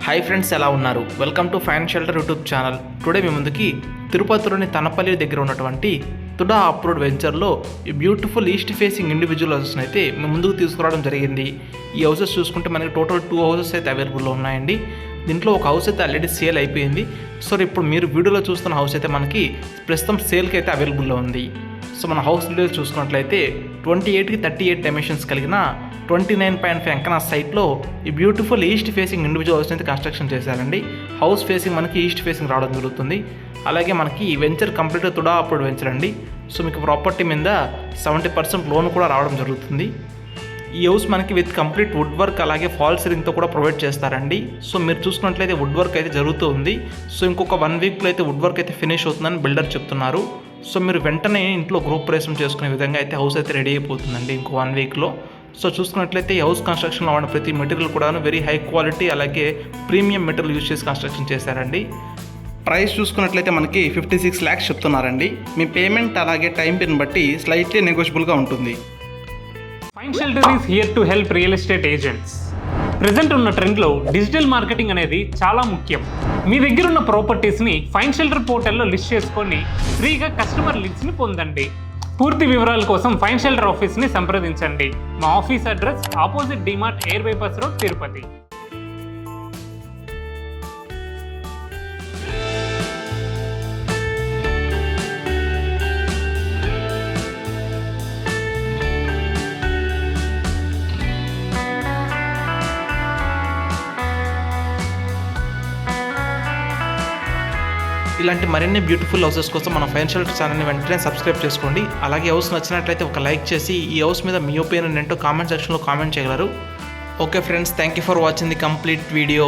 Hi friends, ఎలా ఉన్నారు? Welcome to Fine Shelter YouTube channel. Today మీ ముందుకి తిరుపతిలోని తనపల్లి దగ్గర ఉన్నటువంటి తుడా అప్రూవ్డ్ వెంచర్లో ఈ బ్యూటిఫుల్ ఈస్ట్ ఫేసింగ్ ఇండివిజువల్ హౌసెస్ని అయితే మేము ముందుకు తీసుకురావడం జరిగింది. ఈ హౌసెస్ చూసుకుంటే మనకి టోటల్ 2 హౌసెస్ అయితే అవైలబుల్లో ఉన్నాయండి. దీంట్లో ఒక హౌస్ అయితే ఆల్రెడీ సేల్ అయిపోయింది. సో ఇప్పుడు మీరు వీడియోలో చూస్తున్న హౌస్ అయితే మనకి ప్రస్తుతం సేల్కి అయితే అవైలబుల్లో ఉంది. సో మన హౌస్ డీటెయిల్స్ చూసుకున్నట్లయితే 28కి 38 డైమెన్షన్స్ కలిగిన 29.5 ఎకరా సైట్లో ఈ beautiful east facing individual house అయితే కన్స్ట్రక్షన్ చేశారండి. హౌస్ ఫేసింగ్ మనకి ఈస్ట్ ఫేసింగ్ రావడం జరుగుతుంది. అలాగే మనకి ఈ వెంచర్ కంప్లీట్గా తుడా అప్రూవ్డ్ వెంచర్ అండి. సో మీకు ప్రాపర్టీ మీద 70% లోన్ కూడా రావడం జరుగుతుంది. ఈ హౌస్ మనకి విత్ కంప్లీట్ వుడ్ వర్క్ అలాగే ఫాల్ సీలింగ్తో కూడా ప్రొవైడ్ చేస్తారండి. సో మీరు చూసుకున్నట్లయితే వుడ్ వర్క్ అయితే జరుగుతూ ఉంది. సో ఇంకొక 1 వీక్లో అయితే వుడ్ వర్క్ అయితే ఫినిష్ అవుతుందని బిల్డర్ చెప్తున్నారు. సో మీరు వెంటనే ఇంట్లో గృహ ప్రవేశం చేసుకునే విధంగా అయితే హౌస్ అయితే రెడీ అయిపోతుందండి ఇంకో 1 వీక్లో. సో చూసుకున్నట్లయితే ఈ హౌస్ కన్స్ట్రక్షన్లో వాడిన ప్రతి మెటీరియల్ కూడా వెరీ హై క్వాలిటీ అలాగే ప్రీమియం మెటీరియల్ యూజ్ చేసి కన్స్ట్రక్షన్ చేశారండి. ప్రైస్ చూసుకున్నట్లయితే మనకి 56 lakhs చెప్తున్నారండి. మీ పేమెంట్ అలాగే టైం పిన్ బట్టి స్లైట్లీ నెగోషియబుల్గా ఉంటుంది. Fine shelter is here to help real estate agents. Present ఉన్న ట్రెండ్లో డిజిటల్ మార్కెటింగ్ అనేది చాలా ముఖ్యం. మీ దగ్గర ఉన్న ప్రాపర్టీస్ని ఫైన్ షెల్టర్ పోర్టల్లో లిస్ట్ చేసుకొని ఫ్రీగా కస్టమర్ లీడ్స్ని పొందండి. పూర్తి వివరాల కోసం ఫైన్ షెల్టర్ ఆఫీస్ని సంప్రదించండి. మా office address opposite DMart air bypass road, Tirupati. ఇలాంటి మరిన్ని బ్యూటిఫుల్ హౌసెస్ కోసం మన ఫైన్ షెల్టర్ ఛానల్ని వెంటనే సబ్స్క్రైబ్ చేసుకోండి. అలాగే హౌస్ నచ్చినట్లయితే ఒక లైక్ చేసి ఈ హౌస్ మీద మీ ఒపీనియన్ ఏంటో కామెంట్ సెక్షన్లో కామెంట్ చేయగలరు. Okay friends, thank you for watching the complete video.